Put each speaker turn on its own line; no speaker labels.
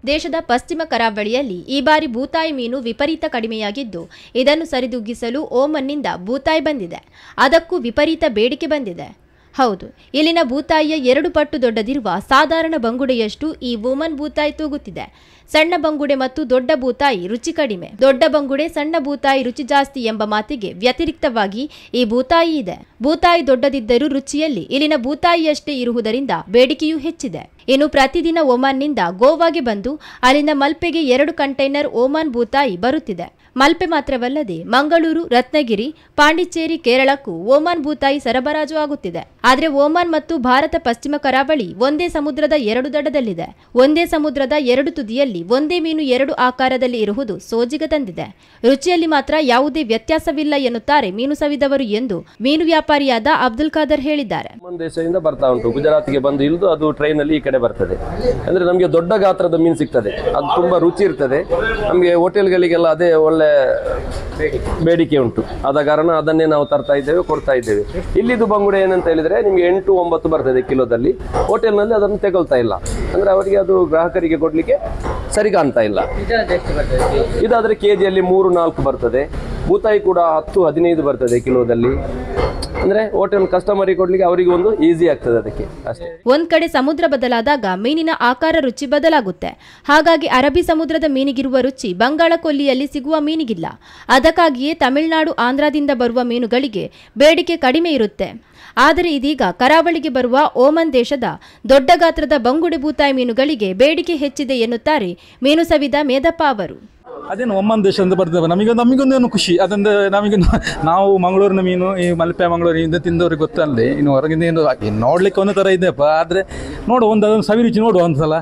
ದೇಶದ ಪಶ್ಚಿಮ ಕರಾವಳಿಯಲ್ಲಿ ಈ ಬಾರಿ ಬೂತಾಯಿ ಮೀನು ವಿಪರೀತ ಕಡಿಮೆಯಾಗಿದ್ದು, ಇದನ್ನು ಸರಿದೂಗಿಸಲು ಓಮನ್ನಿಂದ ಬೂತಾಯಿ ಬಂದಿದೆ. ಅದಕ್ಕೂ ವಿಪರೀತ ಬೇಡಿಕೆ ಬಂದಿದೆ. ಹೌದು, ಇಲ್ಲಿನ ಬೂತಾಯಿಯ 2 ಪಟ್ಟು ದೊಡ್ಡದಿರುವ ಸಾಧಾರಣ ಬಂಗುಡೆಯಷ್ಟು ಈ ಓಮನ್ ಬೂತಾಯಿ ತೂಗುತ್ತಿದೆ. ಸಣ್ಣ ಬಂಗುಡೆ ಮತ್ತು ದೊಡ್ಡ ಬೂತಾಯಿ ರುಚಿ ಕಡಿಮೆ, ದೊಡ್ಡ ಬಂಗುಡೆ ಸಣ್ಣ ಬೂತಾಯಿ ರುಚಿ ಜಾಸ್ತಿ ಎಂಬ ಮಾತಿಗೆ ವ್ಯತಿರಿಕ್ತವಾಗಿ ಈ ಬೂತಾಯಿ ಇದೆ. ಬೂತಾಯಿ ದೊಡ್ಡದಿದ್ದರೂ ರುಚಿಯಲ್ಲಿ ಇಲ್ಲಿನ ಬೂತಾಯಿಯಷ್ಟೇ ಇರುವುದರಿಂದ ಬೇಡಿಕೆಯೂ ಹೆಚ್ಚಿದೆ. ಇನ್ನು ಪ್ರತಿದಿನ ಒಮಾನ್ನಿಂದ ಗೋವಾಗೆ ಬಂದು ಅಲ್ಲಿಂದ ಮಲ್ಪೆಗೆ 2 ಕಂಟೈನರ್ ಓಮಾನ್ ಬೂತಾಯಿ ಬರುತ್ತಿದೆ. ಮಲ್ಪೆ ಮಾತ್ರವಲ್ಲದೆ ಮಂಗಳೂರು, ರತ್ನಗಿರಿ, ಪಾಂಡಿಚೇರಿ, ಕೇರಳಕ್ಕೂ ಓಮಾನ್ ಬೂತಾಯಿ ಸರಬರಾಜು ಆಗುತ್ತಿದೆ. ಆದರೆ ಓಮಾನ್ ಮತ್ತು ಭಾರತ ಪಶ್ಚಿಮ ಕರಾವಳಿ ಒಂದೇ ಸಮುದ್ರದ 2 ದಡದಲ್ಲಿದೆ. ಒಂದೇ ಸಮುದ್ರದ 2 ತುದಿಯಲ್ಲಿ ಒಂದೇ ಮೀನು 2 ಆಕಾರದಲ್ಲಿ ಇರುವುದು ಸೋಜಿಗ ತಂದಿದೆ. ರುಚಿಯಲ್ಲಿ ಮಾತ್ರ ಯಾವುದೇ ವ್ಯತ್ಯಾಸವಿಲ್ಲ ಎನ್ನುತ್ತಾರೆ ಮೀನು ಸವಿದವರು ಎಂದು ಮೀನು ವ್ಯಾಪಾರಿಯಾದ ಅಬ್ದುಲ್ ಖಾದರ್ ಹೇಳಿದ್ದಾರೆ.
ದೇಶದಿಂದ ಬರ್ತಾ ಉಂಟು, ಗುಜರಾತ್ಗೆ ಬಂದು ಇಳಿದು ಅದು ಟ್ರೈನ್ ಅಲ್ಲಿ ಈ ಕಡೆ ಬರ್ತದೆ. ಅಂದ್ರೆ ನಮಗೆ ದೊಡ್ಡ ಗಾತ್ರದ ಮೀನು ಸಿಗ್ತದೆ, ಅದು ತುಂಬಾ ರುಚಿ ಇರ್ತದೆ. ನಮಗೆ ಹೋಟೆಲ್ಗಳಿಗೆಲ್ಲ ಅದೇ ಒಳ್ಳೆ ಬೇಡಿಕೆ ಉಂಟು. ಆದ ಕಾರಣ ಅದನ್ನೇ ನಾವು ತರ್ತಾ ಇದ್ದೇವೆ, ಕೊಡ್ತಾ ಇದ್ದೇವೆ. ಇಲ್ಲಿದು ಬಂಗುಡೆ ಏನಂತ ಹೇಳಿದ್ರೆ ನಿಮಗೆ 8-9 ಬರ್ತದೆ ಕಿಲೋದಲ್ಲಿ. ಹೋಟೆಲ್ನಲ್ಲಿ ಅದನ್ನು ತೆಗೊಳ್ತಾ ಇಲ್ಲ, ಅಂದ್ರೆ ಅವರಿಗೆ ಅದು ಗ್ರಾಹಕರಿಗೆ ಕೊಡ್ಲಿಕ್ಕೆ ಸರಿ ಕಾಣ್ತಾ ಇಲ್ಲ. ಇದಾದ್ರೆ ಕೆಜಿಯಲ್ಲಿ 3-4 ಬರ್ತದೆ. ಬೂತಾಯಿ ಕೂಡ 10-15 ಬರ್ತದೆ ಕಿಲೋದಲ್ಲಿ. ಅಂದ್ರೆ ಹೋಟೆಲ್ ಕಸ್ಟಮರಿಗೆ ಕೊಡ್ಲಿಕ್ಕೆ ಅವರಿಗೆ ಒಂದು ಈಸಿ ಆಗ್ತದೆ ಅದಕ್ಕೆ ಅಷ್ಟೇ.
ಒಂದ್ ಕಡೆ ಸಮುದ್ರ ಬದಲಾದಾಗ ಮೀನಿನ ಆಕಾರ ರುಚಿ ಬದಲಾಗುತ್ತೆ. ಹಾಗಾಗಿ ಅರಬ್ಬಿ ಸಮುದ್ರದ ಮೀನಿಗಿರುವ ರುಚಿ ಬಂಗಾಳ ಕೊಲ್ಲಿಯಲ್ಲಿ ಸಿಗುವ ಮೀನಿಗಿಲ್ಲ. ಅದಕ್ಕಾಗಿಯೇ ತಮಿಳುನಾಡು, ಆಂಧ್ರದಿಂದ ಬರುವ ಮೀನುಗಳಿಗೆ ಬೇಡಿಕೆ ಕಡಿಮೆ ಇರುತ್ತೆ. ಆದರೆ ಇದೀಗ ಕರಾವಳಿಗೆ ಬರುವ ಓಮನ್ ದೇಶದ ದೊಡ್ಡ ಗಾತ್ರದ ಬಂಗುಡೆ ಬೂತಾಯಿ ಮೀನುಗಳಿಗೆ ಬೇಡಿಕೆ ಹೆಚ್ಚಿದೆ ಎನ್ನುತ್ತಾರೆ ಮೀನು ಸವಿದ ಮೇದಪ್ಪ ಅವರು.
ಅದೇನು ಒಮ್ಮನ್ ದೇಶ ಅಂತ ಬರ್ತದೆ, ನಮಗೊಂದೇನು ಖುಷಿ. ಅದಂದ್ರೆ ನಮಗೆ ನಾವು ಮಂಗಳೂರಿನ ಮೀನು, ಈ ಮಲ್ಪೆ ಮಂಗಳೂರಿನಿಂದ ತಿಂದವ್ರಿಗೆ ಗೊತ್ತಲ್ಲದೆ, ಇನ್ನು ಹೊರಗಿಂದ ನೋಡ್ಲಿಕ್ಕೆ ಒಂದು ಥರ ಇದೆಯಪ್ಪ. ಆದರೆ ನೋಡು, ಅದನ್ನು ಸವಿ ರುಚಿ ನೋಡುವ ಒಂದ್ಸಲ.